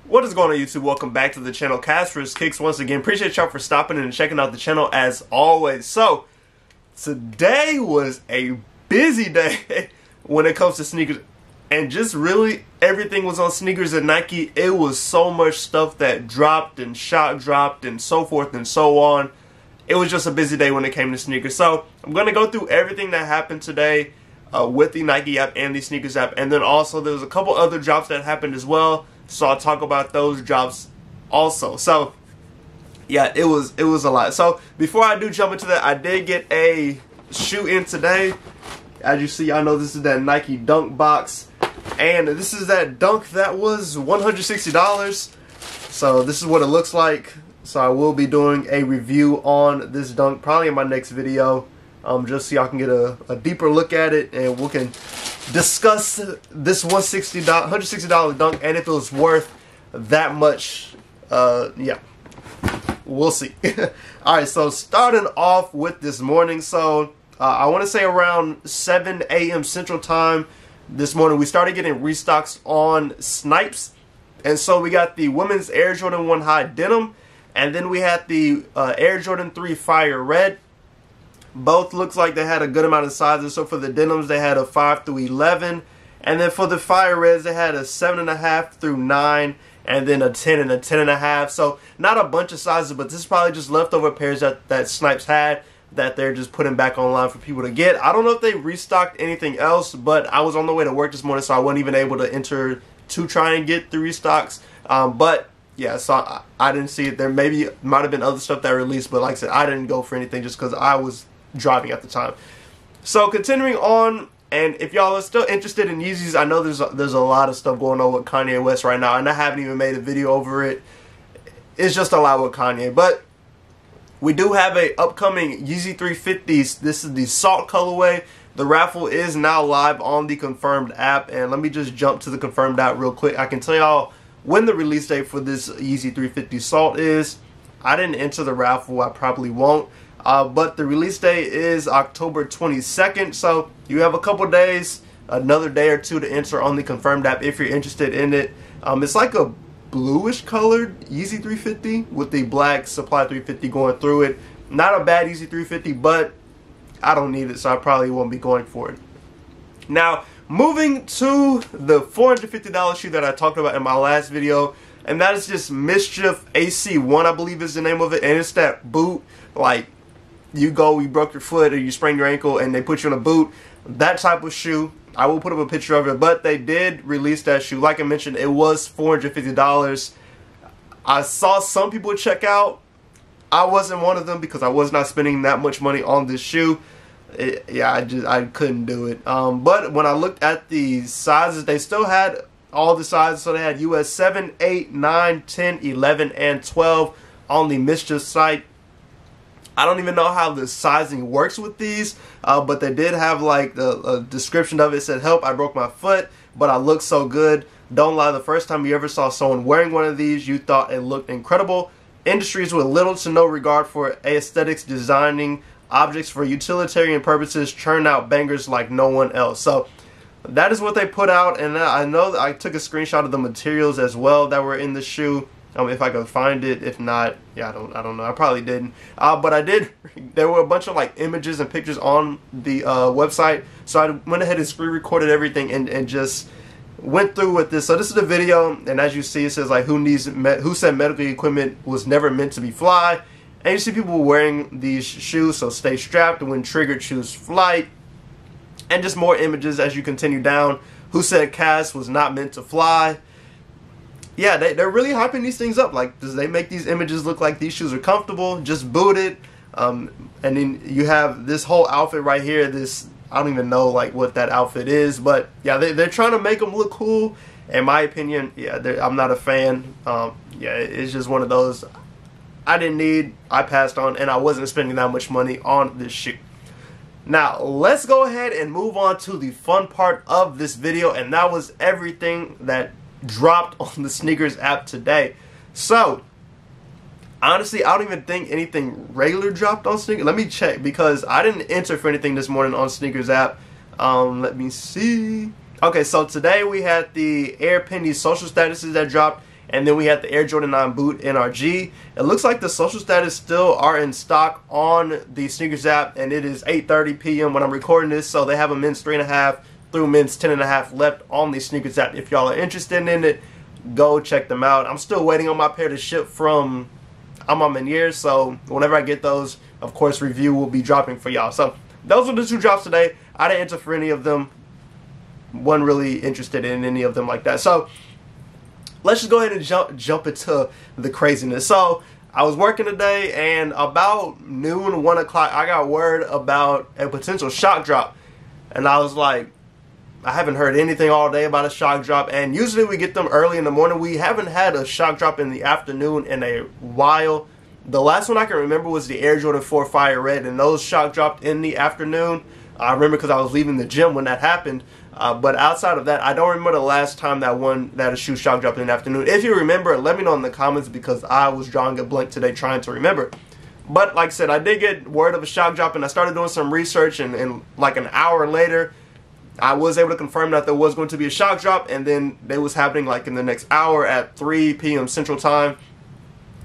What is going on, YouTube? Welcome back to the channel. Snkrs once again. Appreciate y'all for stopping in and checking out the channel as always. So today was a busy day when it comes to sneakers, and just really everything was on sneakers at Nike. It was so much stuff that dropped and shot dropped and so forth and so on. It was just a busy day when it came to sneakers. So I'm going to go through everything that happened today with the Nike app and the Snkrs app, and then also there was a couple other drops that happened as well. So I'll talk about those drops also. So yeah, it was a lot. So before I do jump into that, I did get a shoe in today. As you see, I know this is that Nike Dunk box, and this is that Dunk that was $160. So this is what it looks like. So I will be doing a review on this Dunk probably in my next video, just so y'all can get a deeper look at it, and we can discuss this $160 Dunk and if it was worth that much. Yeah, we'll see. Alright, so starting off with this morning, so I want to say around 7 a.m. Central Time this morning, we started getting restocks on Snipes. And so we got the women's Air Jordan 1 High Denim, and then we had the Air Jordan 3 Fire Red. Both looks like they had a good amount of sizes. So for the denims, they had a 5 through 11. And then for the Fire Reds, they had a 7.5 through 9. And then a 10 and a 10.5. So not a bunch of sizes, but this is probably just leftover pairs that Snipes had that they're just putting back online for people to get. I don't know if they restocked anything else, but I was on the way to work this morning, so I wasn't even able to enter to try and get the restocks. But yeah, so I didn't see it. There maybe might have been other stuff that released, but like I said, I didn't go for anything just because I was driving at the time. So continuing on, and if y'all are still interested in Yeezys, I know there's a lot of stuff going on with Kanye West right now, and I haven't even made a video over it. It's just a lot with Kanye, but we do have a upcoming Yeezy 350s. This is the Salt colorway. The raffle is now live on the Confirmed app, and let me just jump to the Confirmed app real quick. I can tell y'all when the release date for this Yeezy 350 Salt is. I didn't enter the raffle. I probably won't. But the release date is October 22nd, so you have a couple days, another day or two to enter on the Confirmed app if you're interested in it. It's like a bluish colored Yeezy 350 with the black Supply 350 going through it. Not a bad Yeezy 350, but I don't need it, so I probably won't be going for it. Now, moving to the $450 shoe that I talked about in my last video, and that is just Mischief AC1, I believe is the name of it, and it's that boot, like, you broke your foot or you sprained your ankle and they put you in a boot, that type of shoe. I will put up a picture of it, but they did release that shoe. Like I mentioned, it was $450. I saw some people check out. I wasn't one of them because I was not spending that much money on this shoe. Yeah, I couldn't do it. But when I looked at the sizes, they still had all the sizes. So they had US 7, 8, 9, 10, 11, and 12 on the Mischief site. I don't even know how the sizing works with these, but they did have like a description of it. It said, "Help, I broke my foot, but I look so good." Don't lie, the first time you ever saw someone wearing one of these, you thought it looked incredible. Industries with little to no regard for aesthetics, designing objects for utilitarian purposes, churn out bangers like no one else. So that is what they put out, and I know that I took a screenshot of the materials as well that were in the shoe. If I could find it. If not, yeah, I don't know. I probably didn't. But I did. There were a bunch of like images and pictures on the website, so I went ahead and screen recorded everything and just went through with this. So this is the video, and as you see, it says like who said medical equipment was never meant to be fly, and you see people wearing these shoes. So stay strapped when triggered, choose flight, and just more images as you continue down. Who said Cass was not meant to fly? Yeah, they're really hyping these things up. Like, they make these images look like these shoes are comfortable, just booted. And then you have this whole outfit right here. This, I don't even know like what that outfit is, but yeah, they're trying to make them look cool. In my opinion, yeah, I'm not a fan. Yeah, it's just one of those I didn't need, I passed on, and I wasn't spending that much money on this shoe. Now, let's go ahead and move on to the fun part of this video, and that was everything that dropped on the Snkrs app today. So honestly, I don't even think anything regular dropped on Snkrs. Let me check because I didn't enter for anything this morning on Snkrs app. Let me see. Okay, so today we had the Air Penny social statuses that dropped, And then we had the Air Jordan 9 boot NRG. It looks like the social status still are in stock on the Snkrs app, and it is 8:30 p.m. when I'm recording this, so they have a men's 3.5 through men's 10.5 left on the Snkrs app. If y'all are interested in it, go check them out. I'm still waiting on my pair to ship from Meniere, so whenever I get those, of course, review will be dropping for y'all. So those are the 2 drops today. I didn't enter for any of them. Wasn't really interested in any of them like that. So let's just go ahead and jump into the craziness. So I was working today, and about noon, 1 o'clock, I got word about a potential shock drop. And I was like, I haven't heard anything all day about a shock drop, and usually we get them early in the morning. We haven't had a shock drop in the afternoon in a while. The last one I can remember was the Air Jordan 4 Fire Red, and those shock dropped in the afternoon. I remember because I was leaving the gym when that happened. But outside of that, I don't remember the last time that a shoe shock dropped in the afternoon. If you remember, let me know in the comments, because I was drawing a blank today trying to remember. But like I said, I did get word of a shock drop, and I started doing some research, and like an hour later, I was able to confirm that there was going to be a shock drop, and then it was happening like in the next hour at 3 p.m. Central Time.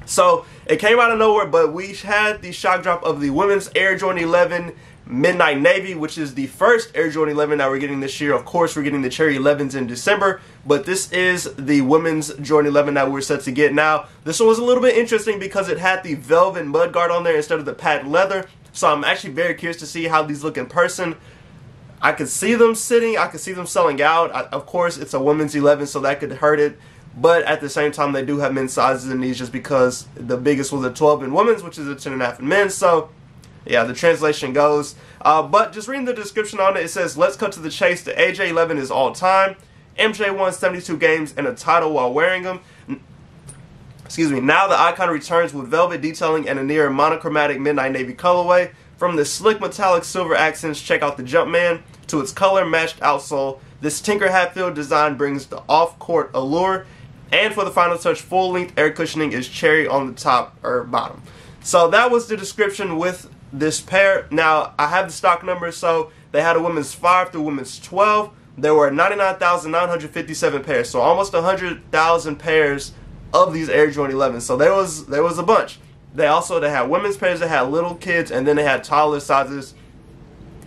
So it came out of nowhere, but we had the shock drop of the women's Air Jordan 11 Midnight Navy, which is the first Air Jordan 11 that we're getting this year. Of course, we're getting the Cherry 11s in December, but this is the women's Jordan 11 that we're set to get now. This one was a little bit interesting because it had the velvet mudguard on there instead of the patent leather. So I'm actually very curious to see how these look in person. I could see them sitting, I could see them selling out. Of course, it's a women's 11, so that could hurt it. But at the same time, they do have men's sizes in these, just because the biggest was a 12 in women's, which is a 10.5 in men's. So yeah, the translation goes. But just reading the description on it, it says, let's cut to the chase. The AJ11 is all time. MJ won 72 games and a title while wearing them. Excuse me. Now the icon returns with velvet detailing and a near monochromatic midnight navy colorway. From the slick metallic silver accents, check out the Jumpman, to its color matched outsole. This Tinker Hatfield design brings the off-court allure. And for the final touch, full-length air cushioning is cherry on the top or bottom. So that was the description with this pair. Now, I have the stock numbers. So they had a women's 5 through women's 12. There were 99,957 pairs. So almost 100,000 pairs of these Air Jordan 11. So there was a bunch. They had women's pairs that had little kids, and then they had toddler sizes.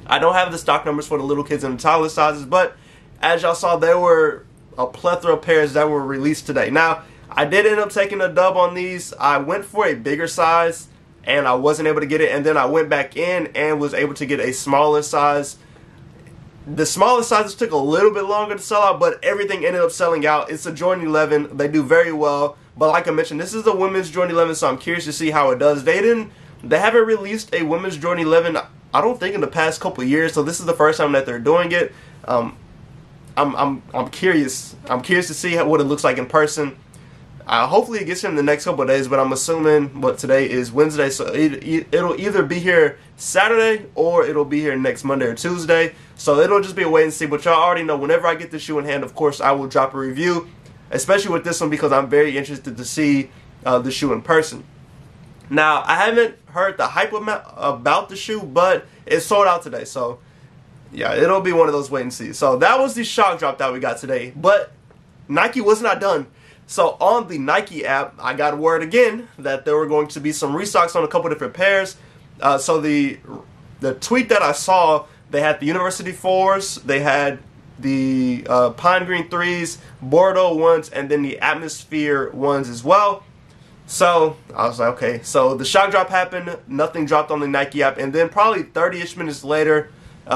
I don't have the stock numbers for the little kids and the toddler sizes, but as y'all saw, there were a plethora of pairs that were released today. Now, I did end up taking a dub on these. I went for a bigger size, and I wasn't able to get it, and then I went back in and was able to get a smaller size. The smaller sizes took a little bit longer to sell out, but everything ended up selling out. It's a Jordan 11. They do very well. But like I mentioned, this is a women's Jordan 11, so I'm curious to see how it does. They haven't released a women's Jordan 11, I don't think, in the past couple years. So this is the first time that they're doing it. I'm curious. I'm curious to see what it looks like in person. Hopefully it gets here in the next couple of days, but I'm assuming what today is Wednesday, so it'll either be here Saturday or it'll be here next Monday or Tuesday. So it'll just be a wait and see. But y'all already know, whenever I get the shoe in hand, of course, I will drop a review. Especially with this one, because I'm very interested to see the shoe in person. Now, I haven't heard the hype about the shoe, but it sold out today. So, yeah, it'll be one of those wait and see. So, that was the shock drop that we got today. But Nike was not done. So, on the Nike app, I got word again that there were going to be some restocks on a couple different pairs. So, the tweet that I saw, they had the University 4s, they had the Pine Green 3s, Bordeaux 1s, and then the Atmosphere 1s as well. So I was like, okay. So the shock drop happened, nothing dropped on the Nike app, and then probably 30-ish minutes later,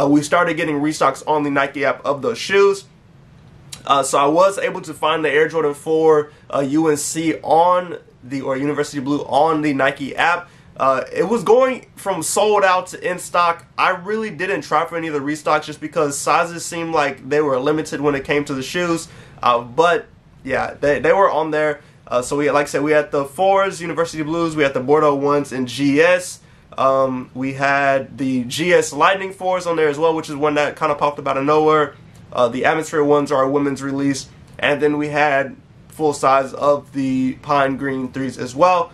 we started getting restocks on the Nike app of those shoes. So I was able to find the Air Jordan 4 UNC or University Blue on the Nike app. It was going from sold out to in stock. I really didn't try for any of the restocks just because sizes seemed like they were limited when it came to the shoes. But yeah, they were on there. So we, like I said, we had the 4s, University Blues, we had the Bordeaux 1s and GS. We had the GS Lightning 4s on there as well, which is one that kind of popped up out of nowhere. The Atmosphere 1s are a women's release. And then we had full size of the Pine Green 3s as well.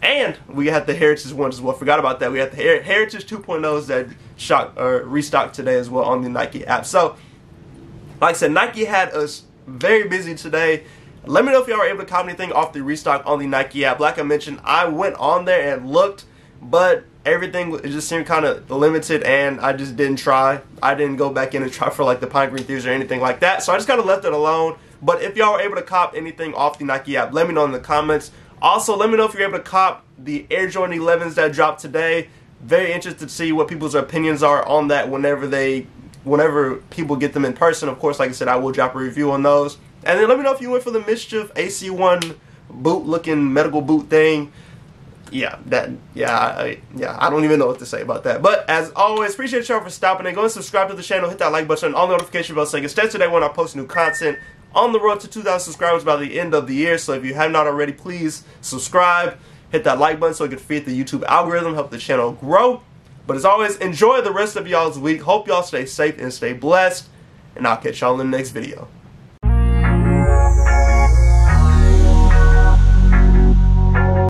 And we had the Heritage ones as well. Forgot about that. We had the Heritage 2.0s that restocked today as well on the Nike app. So, like I said, Nike had us very busy today. Let me know if y'all were able to cop anything off the restock on the Nike app. Like I mentioned, I went on there and looked, but everything it just seemed kind of limited, and I just didn't try. I didn't go back in and try for like the Pine Green Thieves or anything like that, so I just kind of left it alone. But if y'all were able to cop anything off the Nike app, let me know in the comments. Also, let me know if you're able to cop the Air Jordan 11s that dropped today. Very interested to see what people's opinions are on that whenever people get them in person. Of course, like I said, I will drop a review on those. And then let me know if you went for the Mischief AC1 boot-looking medical boot thing. I don't even know what to say about that. But as always, appreciate y'all for stopping in. Go and subscribe to the channel, hit that like button, on the notification bell so you can stay today when I post new content. On the road to 2,000 subscribers by the end of the year. So if you have not already, please subscribe, hit that like button so it can feed the YouTube algorithm, help the channel grow. But as always, enjoy the rest of y'all's week. Hope y'all stay safe and stay blessed. And I'll catch y'all in the next video.